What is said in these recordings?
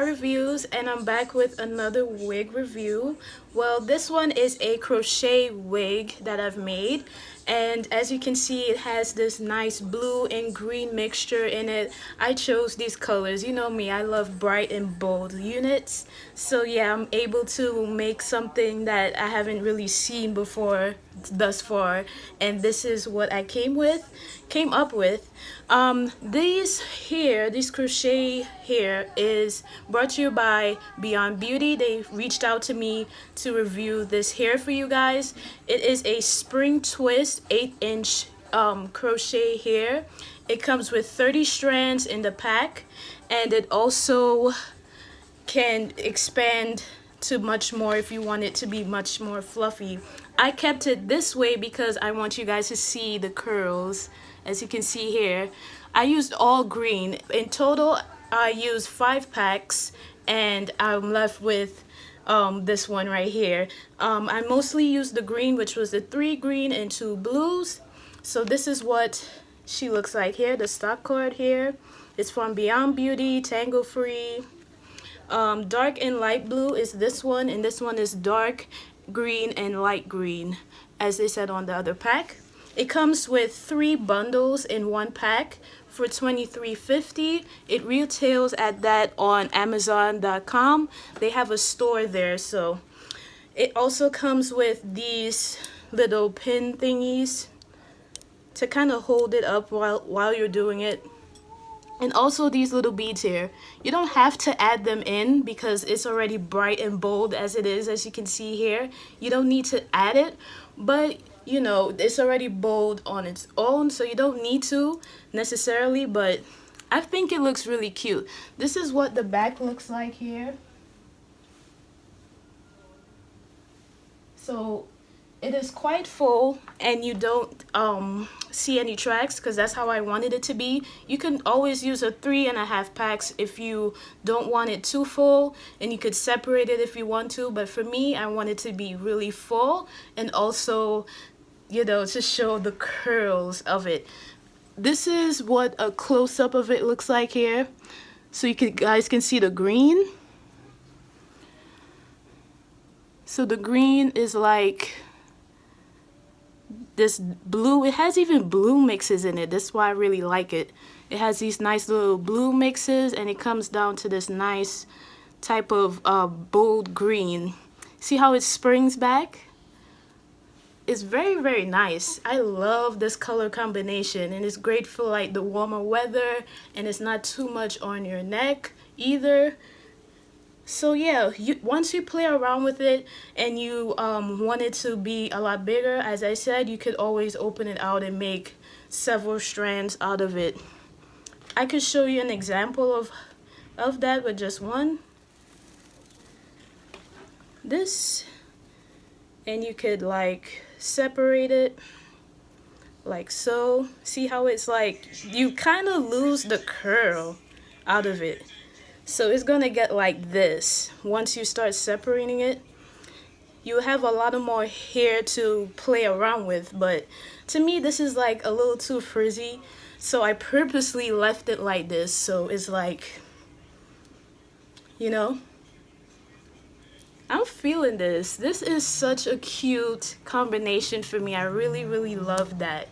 KyReviews, and I'm back with another wig review. Well, this one is a crochet wig that I've made, and as you can see, it has this nice blue and green mixture in it. I chose these colors. You know me, I love bright and bold units. So yeah, I'm able to make something that I haven't really seen before thus far, and this is what I came up with. This crochet here is brought to you by Beyond Beauty. They reached out to me to review this hair for you guys. It is a spring twist 8-inch crochet hair. It comes with 30 strands in the pack, and it also can expand to much more if you want it to be much more fluffy. I kept it this way because I want you guys to see the curls. As you can see here, I used all green. In total, I used 5 packs, and I'm left with this one right here. I mostly used the green, which was the 3 green and 2 blues. So this is what she looks like here. The stock card here is from Beyond Beauty, Tangle Free. Dark and light blue is this one, and this one is dark green and light green, as they said on the other pack. It comes with 3 bundles in 1 pack for $23.50. It retails at that on Amazon.com. They have a store there. So it also comes with these little pin thingies to kind of hold it up while you're doing it. And also these little beads here. You don't have to add them in because it's already bright and bold as it is, as you can see here. You don't need to add it, but you know, it's already bold on its own, so you don't need to necessarily, but I think it looks really cute. This is what the back looks like here. So it is quite full, and you don't see any tracks because that's how I wanted it to be. You can always use a 3.5 packs if you don't want it too full, and you could separate it if you want to, but for me, I want it to be really full, and also, you know, to show the curls of it. This is what a close-up of it looks like here, so you guys can see the green. So the green is like this blue. It has even blue mixes in it. That's why I really like it. It has these nice little blue mixes, and it comes down to this nice type of bold green. See how it springs back? It's very, very nice. I love this color combination, and it's great for like the warmer weather, and it's not too much on your neck either. So yeah, once you play around with it and you want it to be a lot bigger, as I said, you could always open it out and make several strands out of it. I could show you an example of that with just one. This, and you could like separate it like so. See how it's like you kind of lose the curl out of it. So it's gonna get like this. Once you start separating it, you have a lot of more hair to play around with, but to me this is like a little too frizzy, so I purposely left it like this. So it's like, you know, I'm feeling this. This is such a cute combination for me. I really, really love that.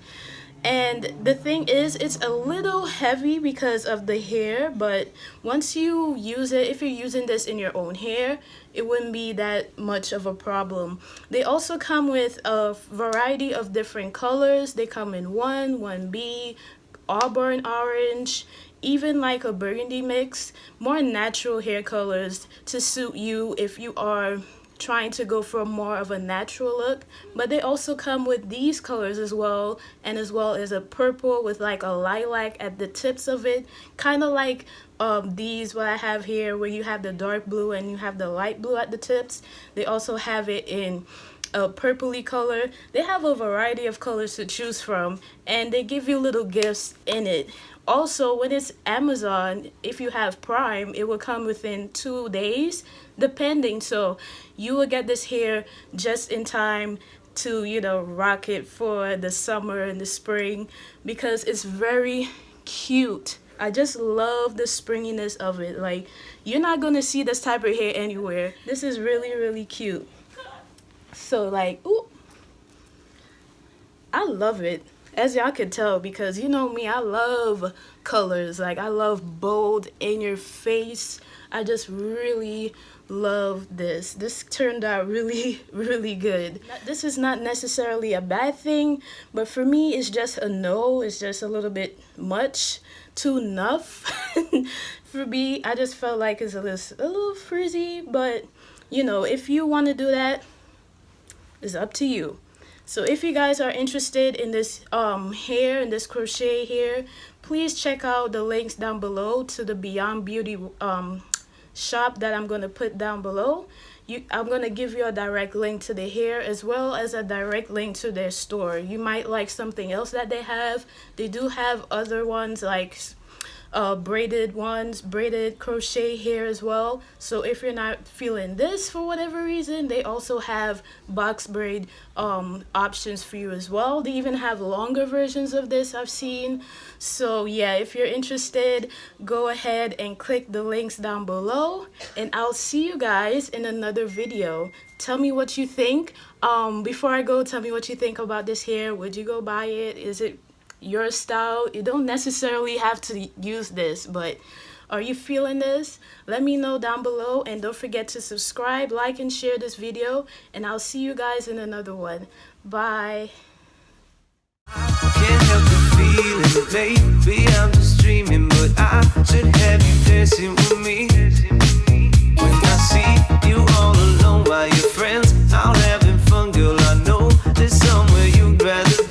And the thing is, it's a little heavy because of the hair, but once you use it, if you're using this in your own hair, it wouldn't be that much of a problem. They also come with a variety of different colors. They come in 1B, auburn orange, even like a burgundy mix, more natural hair colors to suit you if you are trying to go for more of a natural look. But they also come with these colors as well, and as well as a purple with like a lilac at the tips of it, kind of like these what I have here, where you have the dark blue and you have the light blue at the tips. They also have it in a purpley color. They have a variety of colors to choose from, and they give you little gifts in it. Also, when it's Amazon, if you have Prime, it will come within 2 days, depending. So you will get this hair just in time to, you know, rock it for the summer and the spring, because it's very cute. I just love the springiness of it. Like, you're not gonna see this type of hair anywhere. This is really, really cute. So like, ooh, I love it. As y'all could tell, because you know me, I love colors. Like, I love bold, in your face. I just really love this. This turned out really, really good. This is not necessarily a bad thing, but for me, it's just a no. It's just a little bit much, too enough. For me, I just felt like it's a little frizzy, but you know, if you want to do that, it's up to you. So if you guys are interested in this hair and this crochet hair, please check out the links down below to the Beyond Beauty shop that I'm going to put down below. I'm going to give you a direct link to the hair as well as a direct link to their store. You might like something else that they have. They do have other ones like braided crochet hair as well. So if you're not feeling this for whatever reason, they also have box braid options for you as well. They even have longer versions of this I've seen. So yeah, if you're interested, go ahead and click the links down below, and I'll see you guys in another video. Tell me what you think. Before I go, tell me what you think about this hair. Would you go buy it? Is it your style? You don't necessarily have to use this, but are you feeling this? Let me know down below, and don't forget to subscribe, like, and share this video, and I'll see you guys in another one. Bye. Can't help the feeling, maybe I'm just dreaming, but I should have you dancing with me. When I see you all alone by your friends, out having fun, girl, I know there's somewhere you'd rather